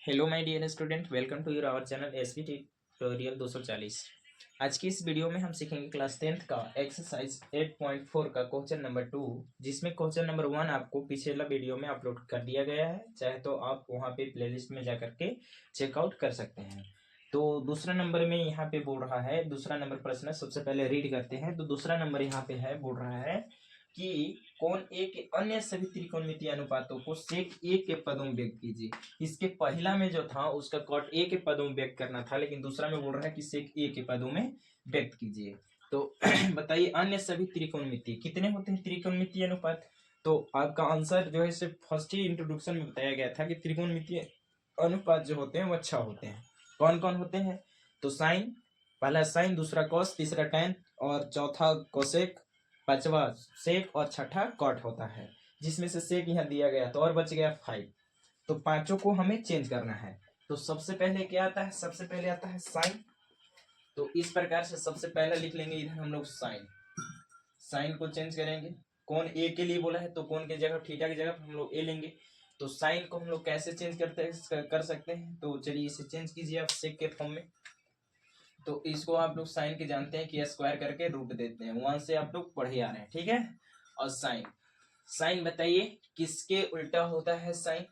Hello my dear student, welcome to your our channel SV tutorial 240। आज की इस video में हम सीखेंगे क्लास 10th का एक्सरसाइज 8.4 का क्वेश्चन नंबर 2, जिसमें क्वेश्चन नंबर 1 आपको पिछला वीडियो में अपलोड कर दिया गया है। चाहे तो आप वहां पे प्लेलिस्ट में जा करके चेकआउट कर सकते हैं। तो दूसरा नंबर में यहाँ पे बोल रहा है, दूसरा नंबर प्रश्न सबसे पहले रीड करते हैं। तो दूसरा नंबर यहाँ पे है, बोल रहा है कि कोण ए के अन्य सभी त्रिकोणमितीय अनुपातों को सेक ए के पदों में व्यक्त कीजिए। इसके पहला में जो था उसका कॉट ए के पदों में व्यक्त करना था, लेकिन दूसरा में बोल रहा है कि सेक ए के पदों में व्यक्त कीजिए। तो बताइए अन्य सभी त्रिकोणमितीय कितने होते हैं त्रिकोणमितीय अनुपात। तो आपका आंसर जो है सिर्फ फर्स्ट ही इंट्रोडक्शन में बताया गया था कि त्रिकोणमितीय अनुपात जो होते हैं वो अच्छा होते हैं। कौन कौन होते हैं? तो साइन, पहला साइन, दूसरा कॉस, तीसरा टैन और चौथा कोसेक, पांचवा सेक और छठा कॉट होता है, जिसमें से सेक यहाँ दिया गया तो और बच गया 5। तो पांचों को हमें चेंज करना है। तो सबसे पहले क्या आता है? सबसे पहले आता है साइन। तो इस प्रकार से सबसे पहले लिख लेंगे इधर हम लोग साइन। साइन को चेंज करेंगे। कौन ए के लिए बोला है तो कौन की जगह थीटा की जगह हम लोग ए लेंगे। तो साइन को हम लोग कैसे चेंज कर सकते हैं? तो चलिए इसे चेंज कीजिए आप सेक के फॉर्म में। तो इसको आप लोग साइन के जानते हैं कि स्क्वायर करके रूट देते हैं, 1 से आप लोग पढ़े आ रहे हैं, ठीक है। और साइन, साइन बताइए किसके उल्टा होता है साइन?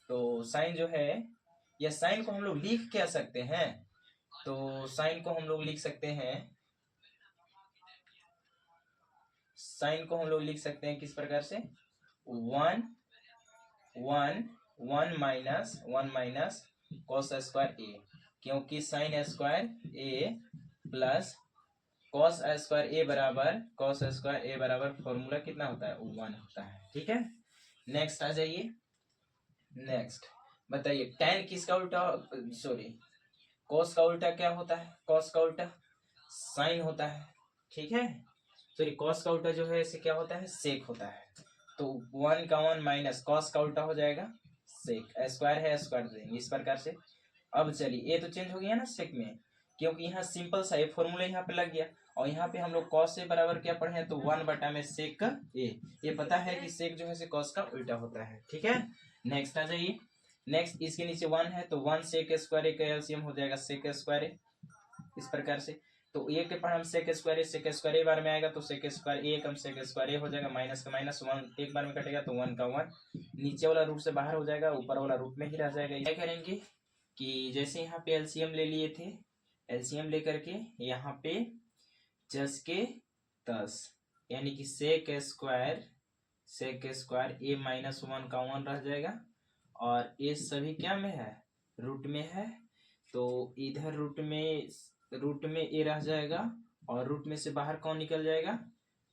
तो साइन जो है, या साइन को हम लोग लिख क्या सकते हैं? तो साइन को हम लोग लिख सकते हैं, साइन को हम लोग लिख सकते हैं किस प्रकार से? 1 कॉस स्क्वायर ए, क्योंकि साइन स्क्वायर ए प्लस कॉस स्क्वायर ए बराबर फॉर्मूला कितना होता है? 1 होता है, ठीक है। नेक्स्ट आ जाइए। नेक्स्ट बताइए tan किसका उल्टा, सॉरी कॉस का उल्टा क्या होता है? कॉस का उल्टा साइन होता है, ठीक है। सॉरी कॉस का उल्टा जो है इसे क्या होता है? सेक होता है। तो 1 का 1 माइनस कॉस का उल्टा हो जाएगा सेक, स्क्वायर है स्क्वायर देंगे इस प्रकार से। अब चलिए ये तो चेंज हो गया ना सेक में, क्योंकि यहाँ सिंपल सा ये फॉर्मूला यहाँ पे लग गया। और यहाँ पे हम लोग कॉस से बराबर क्या पढ़े हैं? तो 1 बटा में सेक का ए। ये पता है कि सेक जो है कॉस का उल्टा होता है, ठीक है। नेक्स्ट आ जाइए। नेक्स्ट इसके नीचे 1 है तो 1 सेक स्क्वायर ए का एलसीएम हो जाएगा सेक स्क्वायर ए, इस प्रकार से। तो ए के पर हम सेक स्क्वायर ए बार में आएगा तो सेक स्क्वायर ए कम सेक स्क्वायर ए हो जाएगा, माइनस का माइनस 1 एक बार में कटेगा तो 1 का 1 नीचे वाला रूट से बाहर हो जाएगा, ऊपर वाला रूट में ही रह जाएगा। क्या करेंगे कि जैसे यहाँ पे एलसीएम ले लिए थे, एलसीएम लेकर के यहाँ पे 10 के 10 यानी कि सेक स्क्वायर ए माइनस 1 का 1 रह जाएगा। और ये सभी क्या में है? रूट में है। तो इधर रूट में ए रह जाएगा और रूट में से बाहर कौन निकल जाएगा?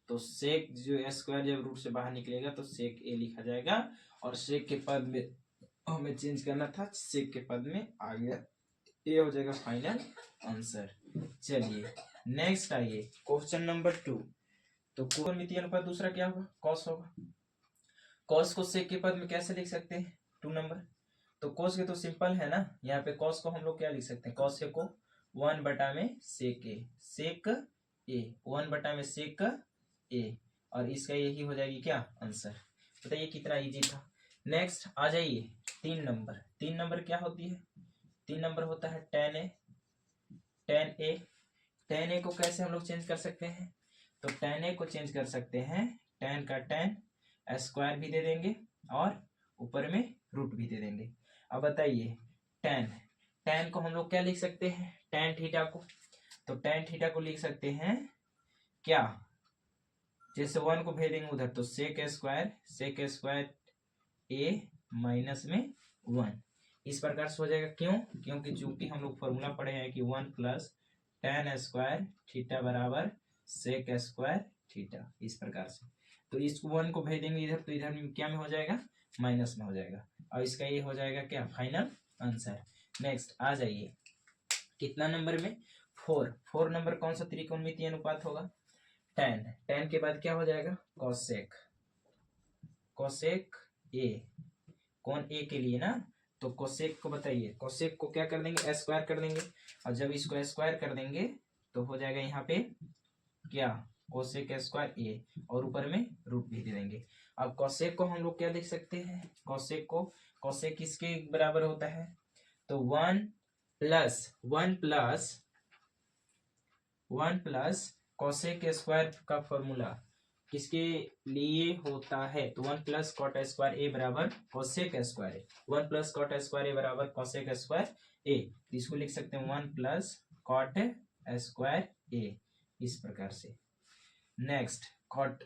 तो सेक जो स्क्वायर जब रूट से बाहर निकलेगा तो सेक ए लिखा जाएगा। और सेक के पद में हमें चेंज करना था, सेक के पद में आ गया, ये हो जाएगा फाइनल आंसर। चलिए नेक्स्ट आइए क्वेश्चन नंबर 2। तो त्रिकोणमितीय अनुपात दूसरा क्या होगा? कॉस होगा। कॉस को सेक के पद में कैसे लिख सकते हैं? 2 नंबर। तो कॉस के तो सिंपल है ना, यहाँ पे कॉस को हम लोग क्या लिख सकते हैं? कॉस को 1 बटा में सेक ए 1 बटा में सेक ए, और इसका यही हो जाएगी क्या आंसर। बताइए कितना इजी था। नेक्स्ट आ जाइए 3 नंबर। 3 नंबर क्या होती है? 3 नंबर होता है tan ए। tan ए को कैसे हम लोग चेंज कर सकते हैं? तो tan ए को चेंज कर सकते हैं, tan का tan स्क्वायर भी दे देंगे और ऊपर में रूट भी दे देंगे। अब बताइए tan को हम लोग क्या लिख सकते हैं? tan थीटा को, तो tan थीटा को लिख सकते हैं क्या? जैसे 1 को भेजेंगे उधर तो सेक स्क्वायर ए माइनस में 1 इस प्रकार से हो जाएगा। क्यों? क्योंकि चूंकि हम लोग फॉर्मूला पढ़े हैं कि 1 प्लस tan स्क्वायर थीटा बराबर सेक स्क्वायर थीटा, इस प्रकार से। तो इसको 1 को भेज देंगे इधर तो इधर में क्या में हो जाएगा? माइनस में हो जाएगा, और इसका ये हो जाएगा क्या? Final answer. नेक्स्ट आ जाइए कितना नंबर में? 4 नंबर कौन सा त्रिकोणमितीय अनुपात होगा? tan के बाद क्या हो जाएगा? कोसेक ए, कौन ए के लिए ना। तो कोसेक को बताइए, कोसेक को क्या कर देंगे? स्क्वायर कर देंगे, और जब इसको स्क्वायर कर देंगे तो हो जाएगा यहाँ पे क्या? कोसेक स्क्वायर ए, और ऊपर में रूट भी दे देंगे। अब कोसेक को हम लोग क्या लिख सकते हैं, कोसेक किसके बराबर होता है, तो वन प्लस कोसेक स्क्वायर का फॉर्मूला किसके लिए होता है, तो वन प्लस कॉट स्क्वायर ए बराबर कोसेक स्क्वायर ए, वन प्लस कॉट स्क्वायर ए बराबर कोसेक स्क्वायर ए। इसको लिख सकते हैं वन प्लस कॉट स्क्वायर ए, इस प्रकार से। नेक्स्ट कॉट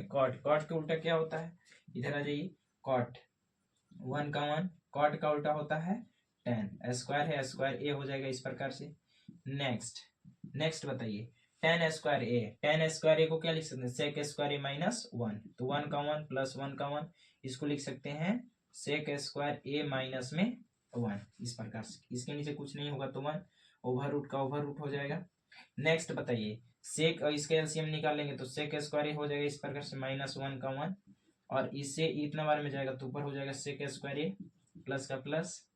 कॉट के उल्टा क्या होता है, इधर आ जाइए, कॉट वन का वन, कॉट का उल्टा होता है टेन, स्क्वायर है स्क्वायर ए हो जाएगा इस प्रकार से। नेक्स्ट बताइए, टेन स्क्वायर ए को क्या लिख सकते हैं, सेक स्क्वायर ए माइनस वन, तो वन का वन प्लस वन का वन, इसको लिख सकते हैं सेक स्क्वायर ए माइनस में वन, इस प्रकार से। इसके नीचे कुछ नहीं होगा तो वन, ओवर रूट का ओवर रूट हो जाएगा। नेक्स्ट बताइए, सेक और इसका एलसीएम निकालेंगे तो सेक स्क्वायर ए हो जाएगा इस प्रकार से, माइनस वन का वन, और इससे इतना बार में जाएगा तो ऊपर हो जाएगा सेक स्क्वायर ए प्लस का प्लस,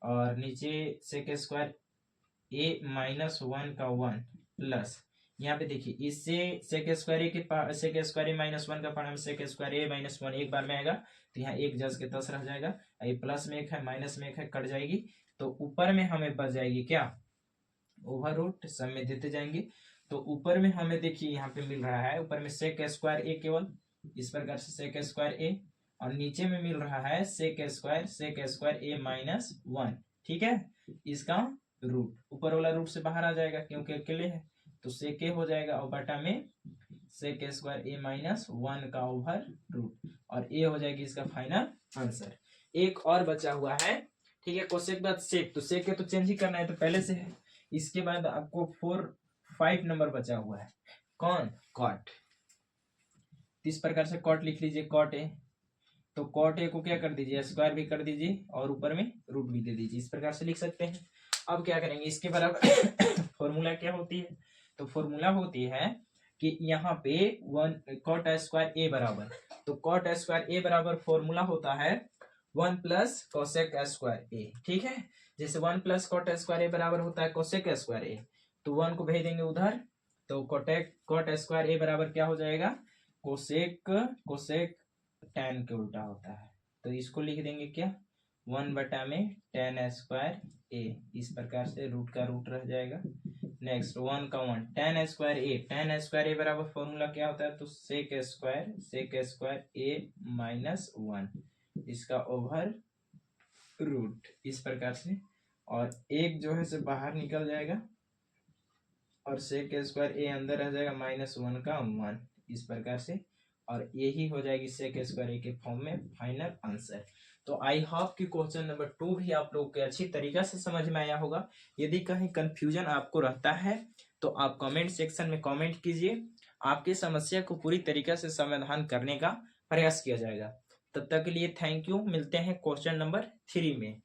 और नीचे सेक स्क्वायर ए माइनस वन का वन प्लस, यहाँ पे देखिए इससे सेक स्क्वायर ए के सेक स्क्वायर ए माइनस वन का पार्ट में सेक स्क्वायर ए माइनस वन एक बार में आएगा, तो यहाँ एक जस के तस रह जाएगा, ये प्लस में एक है माइनस में एक है, कट जाएगी, तो ऊपर में हमें बच जाएगी क्या, ओवर रूट, सब में देते जाएंगे। तो ऊपर में हमें देखिए यहाँ पे मिल रहा है, ऊपर में सेक स्क्वायर ए केवल इस प्रकार से सेक स्क्वायर ए, और नीचे में मिल रहा है सेक स्क्वायर ए माइनस वन, ठीक है, इसका रूट, ऊपर वाला रूट से बाहर आ जाएगा क्योंकि अकेले है, तो सेक ए हो जाएगा, और बटा में सेक स्क्वायर ए माइनस वन का ओवर रूट, और ए हो जाएगी इसका फाइनल आंसर। एक और बचा हुआ है, ठीक है, कोसेक बाद सेक, तो सेक तो चेंज ही करना है तो पहले से है। इसके बाद आपको 5 नंबर बचा हुआ है, कौन, कॉट, इस प्रकार से कॉट लिख लीजिए, कॉट ए, तो कॉट ए को क्या कर दीजिए, स्क्वायर भी कर दीजिए और ऊपर में रूट भी दे दीजिए, इस प्रकार से लिख सकते हैं। अब क्या करेंगे, इसके बराबर फॉर्मूला क्या होती है, तो फॉर्मूला होती है कि यहाँ पे वन कॉट स्क्वायर ए बराबर, तो कॉट स्क्वायर ए बराबर फॉर्मूला होता है वन प्लस कोसेक स्क्वायर ए, ठीक है, जैसे वन प्लस कॉट स्क्वायर ए बराबर होता है कोसेक स्क्वायर ए, तो वन को भेज देंगे उधर, तो कॉट स्क्वायर ए बराबर क्या हो जाएगा, कोसेक टेन के उल्टा होता है, तो इसको लिख देंगे क्या, वन बटा में टेन स्क्वायर ए, इस प्रकार से रूट का रूट रह जाएगा। नेक्स्ट वन का वन, टेन स्क्वायर ए बराबर फॉर्मूला क्या होता है, तो सेक स्क्वायर ए माइनस वन, इसका ओवर रूट, इस प्रकार से, और एक जो है से बाहर निकल जाएगा और सेक स्क्वायर ए अंदर रह जाएगा माइनस वन का वन, इस प्रकार से, और यही हो जाएगी सेक स्क्वायर ए के फॉर्म में फाइनल आंसर। तो आई होप कि क्वेश्चन नंबर 2 भी आप लोग को अच्छी तरीका से समझ में आया होगा। यदि कहीं कंफ्यूजन आपको रहता है तो आप कमेंट सेक्शन में कमेंट कीजिए, आपकी समस्या को पूरी तरीके से समाधान करने का प्रयास किया जाएगा। तब तक के लिए थैंक यू, मिलते हैं क्वेश्चन नंबर 3 में।